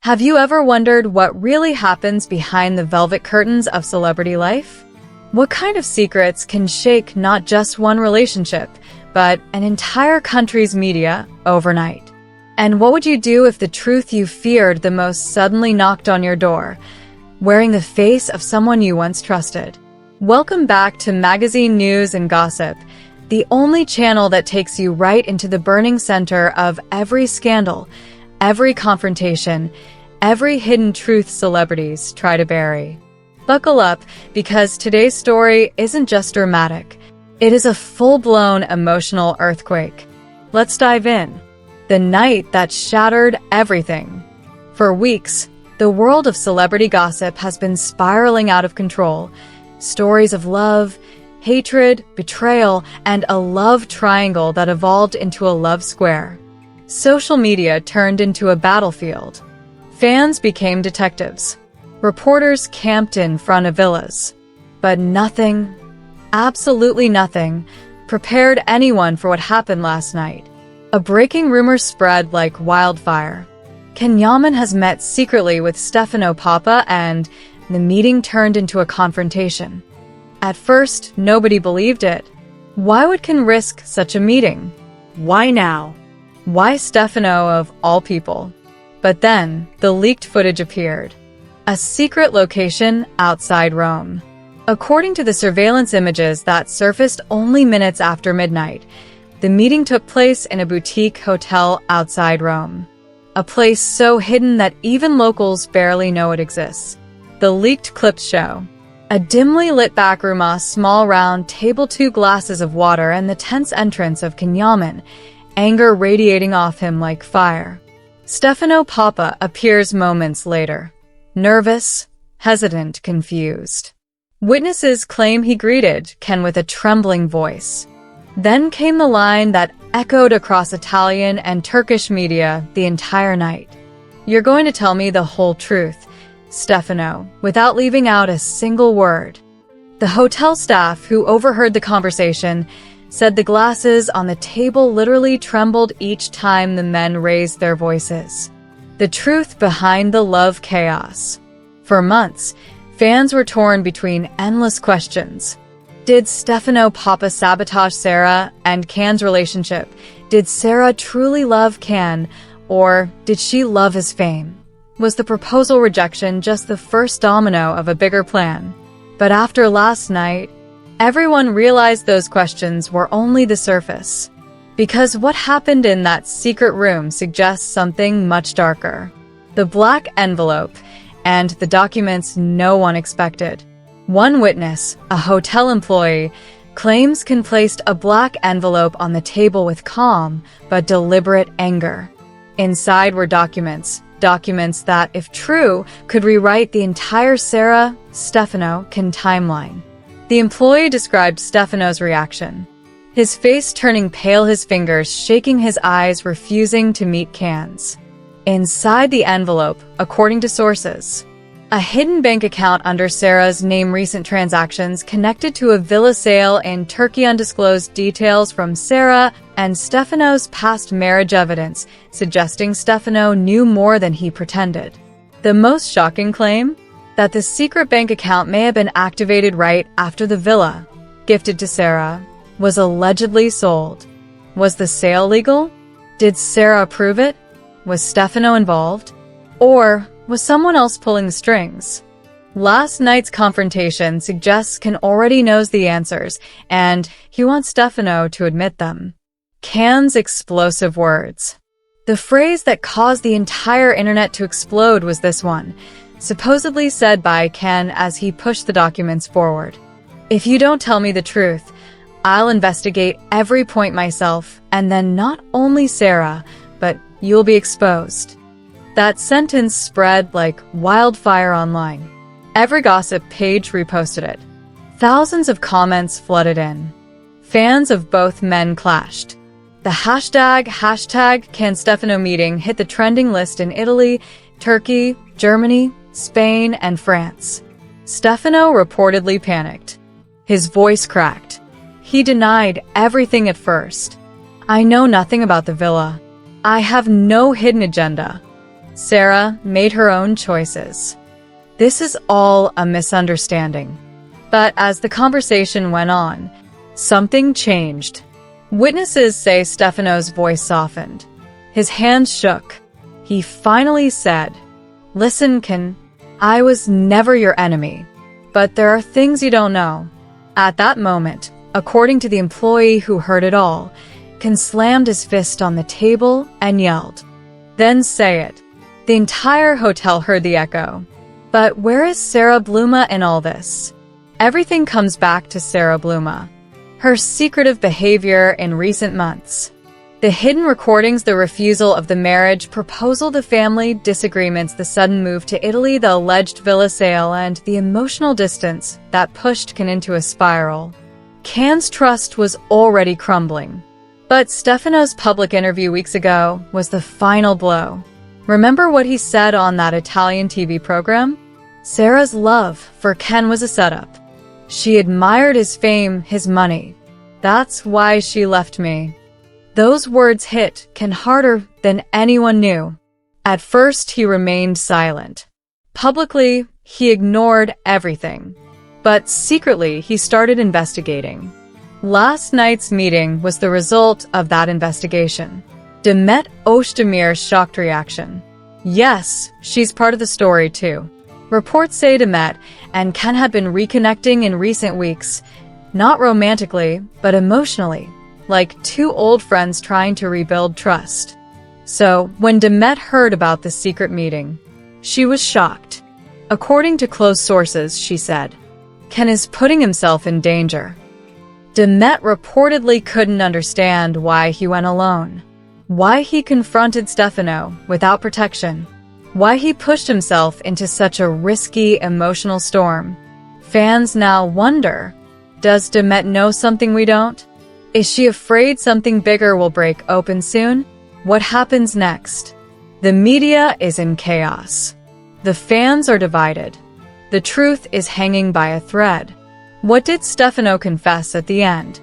Have you ever wondered what really happens behind the velvet curtains of celebrity life? What kind of secrets can shake not just one relationship, but an entire country's media overnight? And what would you do if the truth you feared the most suddenly knocked on your door, wearing the face of someone you once trusted? Welcome back to Magazine News and Gossip, the only channel that takes you right into the burning center of every scandal, every confrontation, every hidden truth celebrities try to bury. Buckle up, because today's story isn't just dramatic. It is a full-blown emotional earthquake. Let's dive in. The night that shattered everything. For weeks, the world of celebrity gossip has been spiraling out of control. Stories of love, hatred, betrayal, and a love triangle that evolved into a love square. Social media turned into a battlefield. Fans became detectives. Reporters camped in front of villas. But nothing, absolutely nothing, prepared anyone for what happened last night. A breaking rumor spread like wildfire. Yaman has met secretly with Stefano Papa, and the meeting turned into a confrontation. At first, nobody believed it. Why would Ken risk such a meeting? Why now? Why Stefano of all people? But then, the leaked footage appeared. A secret location outside Rome. According to the surveillance images that surfaced only minutes after midnight, the meeting took place in a boutique hotel outside Rome. A place so hidden that even locals barely know it exists. The leaked clips show a dimly lit back room, a small round table, 2 glasses of water, and the tense entrance of Yaman, anger radiating off him like fire. Stefano Papa appears moments later, nervous, hesitant, confused. Witnesses claim he greeted Ken with a trembling voice. Then came the line that echoed across Italian and Turkish media the entire night. "You're going to tell me the whole truth, Stefano," without leaving out a single word. The hotel staff who overheard the conversation said the glasses on the table literally trembled each time the men raised their voices. The truth behind the love chaos. For months, fans were torn between endless questions. Did Stefano Papa sabotage Sara and Ken's relationship? Did Sara truly love Ken, or did she love his fame? Was the proposal rejection just the first domino of a bigger plan? But after last night, everyone realized those questions were only the surface. Because what happened in that secret room suggests something much darker. The black envelope and the documents no one expected. One witness, a hotel employee, claims Ken placed a black envelope on the table with calm but deliberate anger. Inside were documents that, if true, could rewrite the entire Sara-Stefano-Ken timeline. The employee described Stefano's reaction. His face turning pale, his fingers shaking, his eyes refusing to meet Ken's. Inside the envelope, according to sources, a hidden bank account under Sara's name, recent transactions connected to a villa sale in Turkey, undisclosed details from Sara and Stefano's past marriage, evidence suggesting Stefano knew more than he pretended. The most shocking claim? That the secret bank account may have been activated right after the villa, gifted to Sara, was allegedly sold. Was the sale legal? Did Sara approve it? Was Stefano involved? Or was someone else pulling the strings? Last night's confrontation suggests Ken already knows the answers, and he wants Stefano to admit them. Ken's explosive words. The phrase that caused the entire internet to explode was this one, supposedly said by Ken as he pushed the documents forward. "If you don't tell me the truth, I'll investigate every point myself, and then not only Sara, but you'll be exposed." That sentence spread like wildfire online. Every gossip page reposted it. Thousands of comments flooded in. Fans of both men clashed. The hashtag Ken Stefano meeting hit the trending list in Italy, Turkey, Germany, Spain, and France. Stefano reportedly panicked. His voice cracked. He denied everything at first. "I know nothing about the villa. I have no hidden agenda." Sara made her own choices. This is all a misunderstanding. But as the conversation went on, something changed. Witnesses say Stefano's voice softened. His hands shook. He finally said, "Listen, I was never your enemy. But there are things you don't know." At that moment, according to the employee who heard it all, Ken slammed his fist on the table and yelled, "Then say it." The entire hotel heard the echo. But where is Sara Bluma in all this? Everything comes back to Sara Bluma. Her secretive behavior in recent months. The hidden recordings, the refusal of the marriage proposal, the family disagreements, the sudden move to Italy, the alleged villa sale, and the emotional distance that pushed Ken into a spiral. Ken's trust was already crumbling. But Stefano's public interview weeks ago was the final blow. Remember what he said on that Italian TV program? Sara's love for Ken was a setup. She admired his fame, his money. That's why she left me. Those words hit Ken harder than anyone knew. At first, he remained silent. Publicly, he ignored everything. But secretly, he started investigating. Last night's meeting was the result of that investigation. Demet Özdemir's shocked reaction. Yes, she's part of the story too. Reports say Demet and Ken had been reconnecting in recent weeks, not romantically, but emotionally, like two old friends trying to rebuild trust. So, when Demet heard about the secret meeting, she was shocked. According to close sources, she said, "Ken is putting himself in danger." Demet reportedly couldn't understand why he went alone, why he confronted Stefano without protection, why he pushed himself into such a risky emotional storm. Fans now wonder, does Demet know something we don't? Is she afraid something bigger will break open soon? What happens next? The media is in chaos. The fans are divided. The truth is hanging by a thread. What did Stefano confess at the end?